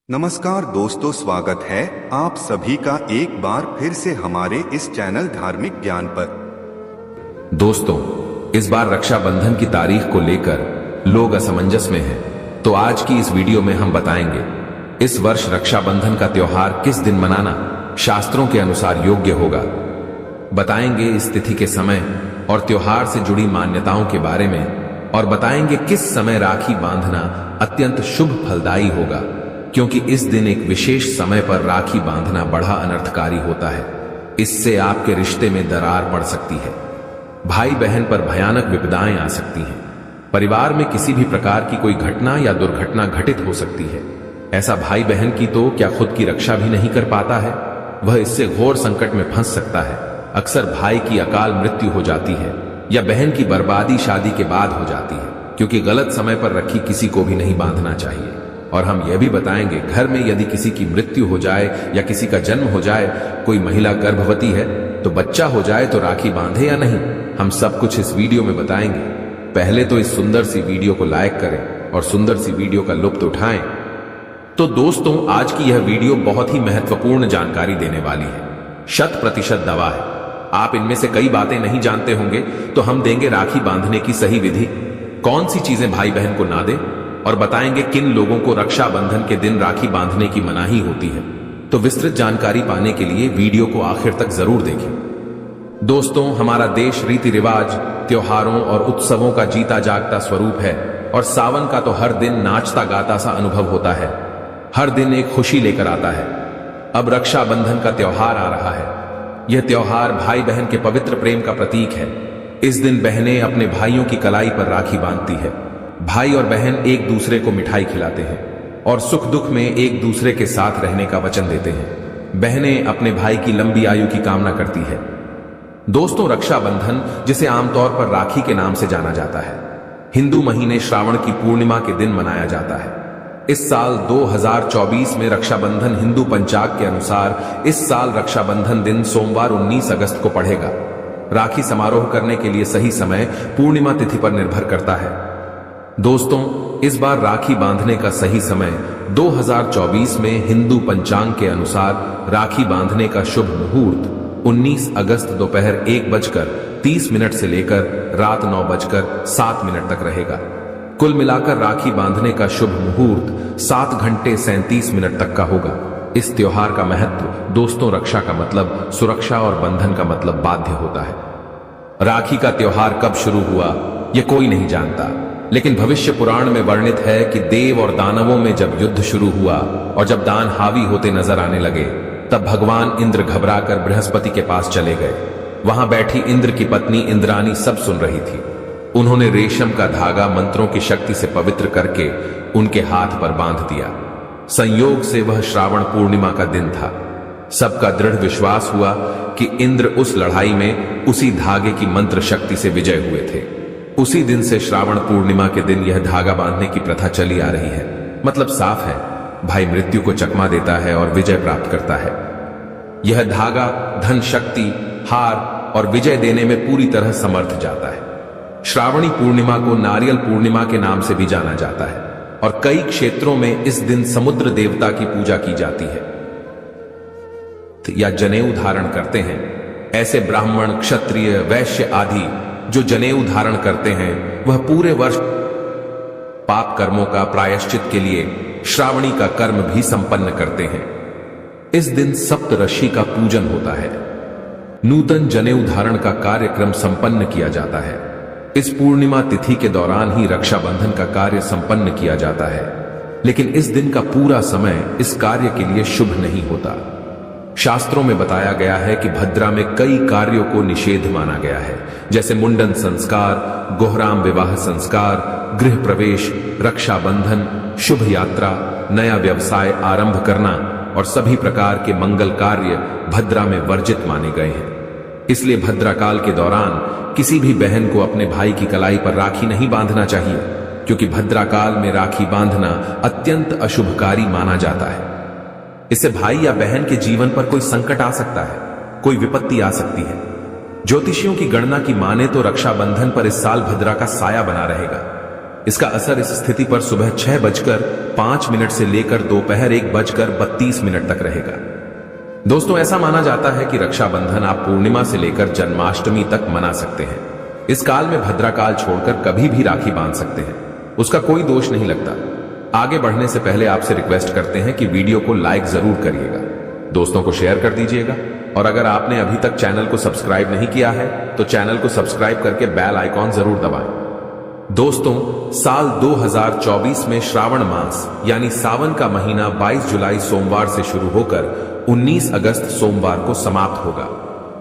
नमस्कार दोस्तों, स्वागत है आप सभी का एक बार फिर से हमारे इस चैनल धार्मिक ज्ञान पर। दोस्तों, इस बार रक्षाबंधन की तारीख को लेकर लोग असमंजस में हैं, तो आज की इस वीडियो में हम बताएंगे इस वर्ष रक्षाबंधन का त्योहार किस दिन मनाना शास्त्रों के अनुसार योग्य होगा। बताएंगे इस तिथि के समय और त्योहार से जुड़ी मान्यताओं के बारे में, और बताएंगे किस समय राखी बांधना अत्यंत शुभ फलदायी होगा, क्योंकि इस दिन एक विशेष समय पर राखी बांधना बड़ा अनर्थकारी होता है। इससे आपके रिश्ते में दरार पड़ सकती है, भाई बहन पर भयानक विपदाएं आ सकती हैं, परिवार में किसी भी प्रकार की कोई घटना या दुर्घटना घटित हो सकती है। ऐसा भाई बहन की तो क्या खुद की रक्षा भी नहीं कर पाता है, वह इससे घोर संकट में फंस सकता है। अक्सर भाई की अकाल मृत्यु हो जाती है या बहन की बर्बादी शादी के बाद हो जाती है, क्योंकि गलत समय पर राखी किसी को भी नहीं बांधना चाहिए। और हम यह भी बताएंगे घर में यदि किसी की मृत्यु हो जाए या किसी का जन्म हो जाए, कोई महिला गर्भवती है तो बच्चा हो जाए तो राखी बांधे या नहीं, हम सब कुछ इस वीडियो में बताएंगे। पहले तो इस सुंदर सी वीडियो को लाइक करें और सुंदर सी वीडियो का लुत्फ उठाएं। तो दोस्तों, आज की यह वीडियो बहुत ही महत्वपूर्ण जानकारी देने वाली है, 100% दवा है। आप इनमें से कई बातें नहीं जानते होंगे, तो हम देंगे राखी बांधने की सही विधि, कौन सी चीजें भाई बहन को ना दें, और बताएंगे किन लोगों को रक्षाबंधन के दिन राखी बांधने की मनाही होती है। तो विस्तृत जानकारी पाने के लिए वीडियो को आखिर तक जरूर देखें। दोस्तों, हमारा देश रीति रिवाज, त्योहारों और उत्सवों का जीता जागता स्वरूप है, और सावन का तो हर दिन नाचता गाता सा अनुभव होता है, हर दिन एक खुशी लेकर आता है। अब रक्षाबंधन का त्योहार आ रहा है। यह त्योहार भाई बहन के पवित्र प्रेम का प्रतीक है। इस दिन बहनें अपने भाइयों की कलाई पर राखी बांधती है। भाई और बहन एक दूसरे को मिठाई खिलाते हैं और सुख दुख में एक दूसरे के साथ रहने का वचन देते हैं। बहनें अपने भाई की लंबी आयु की कामना करती है। दोस्तों, रक्षाबंधन, जिसे आमतौर पर राखी के नाम से जाना जाता है, हिंदू महीने श्रावण की पूर्णिमा के दिन मनाया जाता है। इस साल 2024 में रक्षाबंधन हिंदू पंचांग के अनुसार इस साल रक्षाबंधन दिन सोमवार 19 अगस्त को पड़ेगा। राखी समारोह करने के लिए सही समय पूर्णिमा तिथि पर निर्भर करता है। दोस्तों, इस बार राखी बांधने का सही समय 2024 में हिंदू पंचांग के अनुसार राखी बांधने का शुभ मुहूर्त 19 अगस्त दोपहर 1:30 से लेकर रात 9:07 तक रहेगा। कुल मिलाकर राखी बांधने का शुभ मुहूर्त 7 घंटे 37 मिनट तक का होगा। इस त्योहार का महत्व, दोस्तों, रक्षा का मतलब सुरक्षा और बंधन का मतलब बाध्य होता है। राखी का त्योहार कब शुरू हुआ यह कोई नहीं जानता, लेकिन भविष्य पुराण में वर्णित है कि देव और दानवों में जब युद्ध शुरू हुआ और जब दान हावी होते नजर आने लगे, तब भगवान इंद्र घबराकर बृहस्पति के पास चले गए। वहां बैठी इंद्र की पत्नी इंद्रानी सब सुन रही थी। उन्होंने रेशम का धागा मंत्रों की शक्ति से पवित्र करके उनके हाथ पर बांध दिया। संयोग से वह श्रावण पूर्णिमा का दिन था। सबका दृढ़ विश्वास हुआ कि इंद्र उस लड़ाई में उसी धागे की मंत्र शक्ति से विजय हुए थे। उसी दिन से श्रावण पूर्णिमा के दिन यह धागा बांधने की प्रथा चली आ रही है। मतलब साफ है, भाई मृत्यु को चकमा देता है और विजय प्राप्त करता है। यह धागा धन, शक्ति, हार और विजय देने में पूरी तरह समर्थ जाता है। श्रावणी पूर्णिमा को नारियल पूर्णिमा के नाम से भी जाना जाता है, और कई क्षेत्रों में इस दिन समुद्र देवता की पूजा की जाती है या जनेऊ धारण करते हैं। ऐसे ब्राह्मण, क्षत्रिय, वैश्य आदि जो जनेऊ धारण करते हैं, वह पूरे वर्ष पाप कर्मों का प्रायश्चित के लिए श्रावणी का कर्म भी संपन्न करते हैं। इस दिन सप्तऋषि का पूजन होता है। नूतन जनेऊ धारण का कार्यक्रम संपन्न किया जाता है। इस पूर्णिमा तिथि के दौरान ही रक्षाबंधन का कार्य संपन्न किया जाता है, लेकिन इस दिन का पूरा समय इस कार्य के लिए शुभ नहीं होता। शास्त्रों में बताया गया है कि भद्रा में कई कार्यों को निषेध माना गया है, जैसे मुंडन संस्कार, गोहराम विवाह संस्कार, गृह प्रवेश, रक्षाबंधन, शुभ यात्रा, नया व्यवसाय आरंभ करना और सभी प्रकार के मंगल कार्य भद्रा में वर्जित माने गए हैं। इसलिए भद्रा काल के दौरान किसी भी बहन को अपने भाई की कलाई पर राखी नहीं बांधना चाहिए, क्योंकि भद्रा काल में राखी बांधना अत्यंत अशुभकारी माना जाता है। इससे भाई या बहन के जीवन पर कोई संकट आ सकता है, कोई विपत्ति आ सकती है। ज्योतिषियों की गणना की माने तो रक्षाबंधन पर इस साल भद्रा का साया बना रहेगा। इसका असर इस स्थिति पर सुबह 6:05 से लेकर दोपहर 1:32 तक रहेगा। दोस्तों, ऐसा माना जाता है कि रक्षाबंधन आप पूर्णिमा से लेकर जन्माष्टमी तक मना सकते हैं। इस काल में भद्राकाल छोड़कर कभी भी राखी बांध सकते हैं, उसका कोई दोष नहीं लगता। आगे बढ़ने से पहले आपसे रिक्वेस्ट करते हैं कि वीडियो को लाइक जरूर करिएगा, दोस्तों को शेयर कर दीजिएगा, और अगर आपने अभी तक चैनल को सब्सक्राइब नहीं किया है तो चैनल को सब्सक्राइब करके बेल आइकॉन जरूर दबाएं। दोस्तों, साल 2024 में श्रावण मास यानी सावन का महीना 22 जुलाई सोमवार से शुरू होकर 19 अगस्त सोमवार को समाप्त होगा।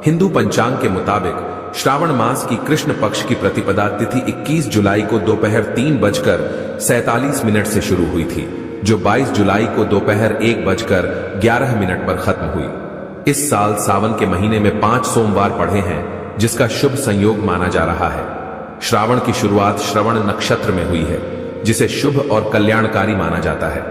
हिंदू पंचांग के मुताबिक श्रावण मास की कृष्ण पक्ष की प्रतिपदा तिथि 21 जुलाई को दोपहर 3:47 से शुरू हुई थी, जो 22 जुलाई को दोपहर 1:11 पर खत्म हुई। इस साल सावन के महीने में 5 सोमवार पड़े हैं, जिसका शुभ संयोग माना जा रहा है। श्रावण की शुरुआत श्रवण नक्षत्र में हुई है, जिसे शुभ और कल्याणकारी माना जाता है।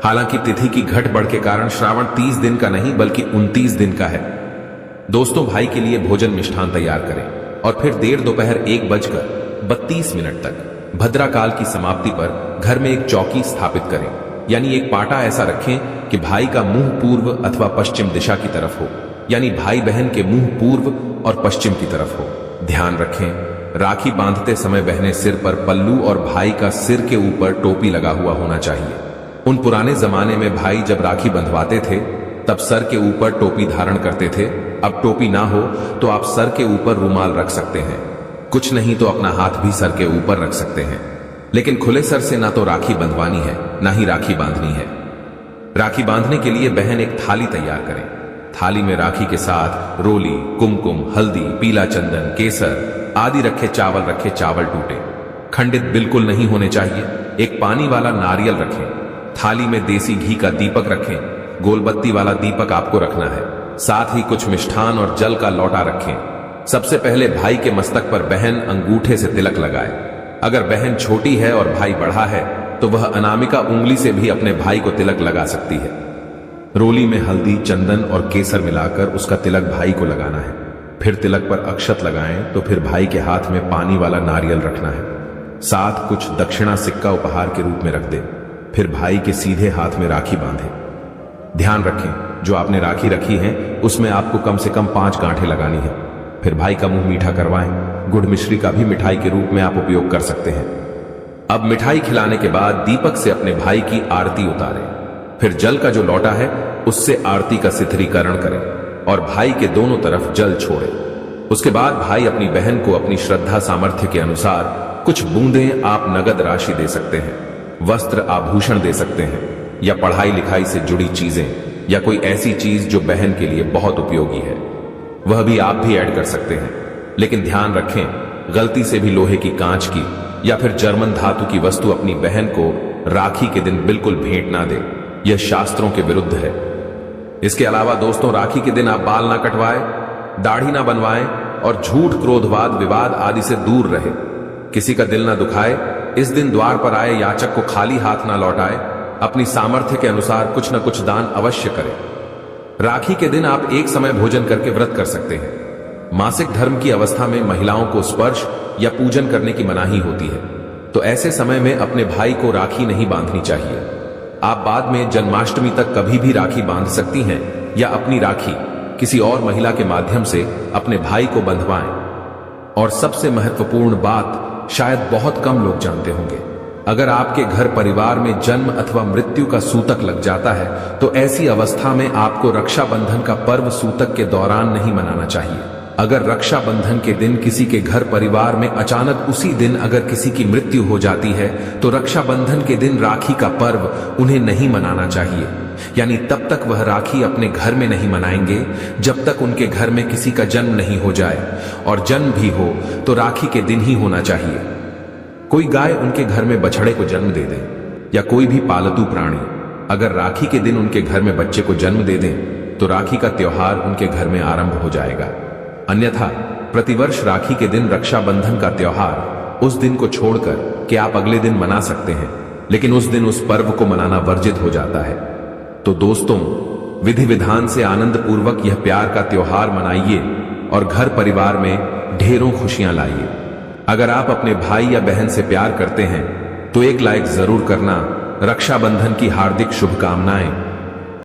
हालांकि तिथि की घट बढ़ के कारण श्रावण 30 दिन का नहीं बल्कि 29 दिन का है। दोस्तों, भाई के लिए भोजन मिष्ठान तैयार करें और फिर देर दोपहर 1:32 तक भद्राकाल की समाप्ति पर घर में एक चौकी स्थापित करें, यानी एक पाटा ऐसा रखें कि भाई का मुंह पूर्व अथवा पश्चिम दिशा की तरफ हो, यानी भाई बहन के मुंह पूर्व और पश्चिम की तरफ हो। ध्यान रखें, राखी बांधते समय बहनें सिर पर पल्लू और भाई का सिर के ऊपर टोपी लगा हुआ होना चाहिए। उन पुराने जमाने में भाई जब राखी बंधवाते थे तब सर के ऊपर टोपी धारण करते थे। अब टोपी ना हो तो आप सर के ऊपर रुमाल रख सकते हैं, कुछ नहीं तो अपना हाथ भी सर के ऊपर रख सकते हैं, लेकिन खुले सर से ना तो राखी बंधवानी है ना ही राखी बांधनी है। राखी बांधने के लिए बहन एक थाली तैयार करें। थाली में राखी के साथ रोली, कुमकुम, हल्दी, पीला चंदन, केसर आदि रखे चावल टूटे खंडित बिल्कुल नहीं होने चाहिए। एक पानी वाला नारियल रखें। थाली में देसी घी का दीपक रखें। गोलबत्ती वाला दीपक आपको रखना है। साथ ही कुछ मिष्ठान और जल का लौटा रखें। सबसे पहले भाई के मस्तक पर बहन अंगूठे से तिलक लगाए। अगर बहन छोटी है और भाई बड़ा है तो वह अनामिका उंगली से भी अपने भाई को तिलक लगा सकती है। रोली में हल्दी, चंदन और केसर मिलाकर उसका तिलक भाई को लगाना है। फिर तिलक पर अक्षत लगाएं तो फिर भाई के हाथ में पानी वाला नारियल रखना है। साथ कुछ दक्षिणा सिक्का उपहार के रूप में रख दे। फिर भाई के सीधे हाथ में राखी बांधे। ध्यान रखें, जो आपने राखी रखी है उसमें आपको कम से कम 5 गांठें लगानी है। फिर भाई का मुंह मीठा करवाएं। गुड़ मिश्री का भी मिठाई के रूप में आप उपयोग कर सकते हैं। अब मिठाई खिलाने के बाद दीपक से अपने भाई की आरती उतारें। फिर जल का जो लौटा है उससे आरती का सिथरीकरण करें और भाई के दोनों तरफ जल छोड़ें। उसके बाद भाई अपनी बहन को अपनी श्रद्धा सामर्थ्य के अनुसार कुछ बूंदें आप नगद राशि दे सकते हैं, वस्त्र आभूषण दे सकते हैं, या पढ़ाई लिखाई से जुड़ी चीजें या कोई ऐसी चीज जो बहन के लिए बहुत उपयोगी है, वह भी आप भी ऐड कर सकते हैं। लेकिन ध्यान रखें, गलती से भी लोहे की, कांच की या फिर जर्मन धातु की वस्तु अपनी बहन को राखी के दिन बिल्कुल भेंट ना दे। यह शास्त्रों के विरुद्ध है। इसके अलावा दोस्तों, राखी के दिन आप बाल ना कटवाएं, दाढ़ी ना बनवाएं और झूठ, क्रोधवाद, विवाद आदि से दूर रहे। किसी का दिल ना दुखाए। इस दिन द्वार पर आए याचक को खाली हाथ ना लौटाए। अपनी सामर्थ्य के अनुसार कुछ न कुछ दान अवश्य करें। राखी के दिन आप एक समय भोजन करके व्रत कर सकते हैं। मासिक धर्म की अवस्था में महिलाओं को स्पर्श या पूजन करने की मनाही होती है, तो ऐसे समय में अपने भाई को राखी नहीं बांधनी चाहिए। आप बाद में जन्माष्टमी तक कभी भी राखी बांध सकती हैं या अपनी राखी किसी और महिला के माध्यम से अपने भाई को बंधवाएं। और सबसे महत्वपूर्ण बात शायद बहुत कम लोग जानते होंगे, अगर आपके घर परिवार में जन्म अथवा मृत्यु का सूतक लग जाता है तो ऐसी अवस्था में आपको रक्षाबंधन का पर्व सूतक के दौरान नहीं मनाना चाहिए। अगर रक्षाबंधन के दिन किसी के घर परिवार में अचानक उसी दिन अगर किसी की मृत्यु हो जाती है तो रक्षाबंधन के दिन राखी का पर्व उन्हें नहीं मनाना चाहिए। यानी तब तक वह राखी अपने घर में नहीं मनाएंगे जब तक उनके घर में किसी का जन्म नहीं हो जाए, और जन्म भी हो तो राखी के दिन ही होना चाहिए। कोई गाय उनके घर में बछड़े को जन्म दे दे या कोई भी पालतू प्राणी अगर राखी के दिन उनके घर में बच्चे को जन्म दे दें तो राखी का त्योहार उनके घर में आरंभ हो जाएगा। अन्यथा प्रतिवर्ष राखी के दिन रक्षाबंधन का त्योहार उस दिन को छोड़कर कि आप अगले दिन मना सकते हैं, लेकिन उस दिन उस पर्व को मनाना वर्जित हो जाता है। तो दोस्तों, विधि विधान से आनंद पूर्वक यह प्यार का त्योहार मनाइए और घर परिवार में ढेरों खुशियां लाइए। अगर आप अपने भाई या बहन से प्यार करते हैं तो एक लाइक जरूर करना। रक्षाबंधन की हार्दिक शुभकामनाएं।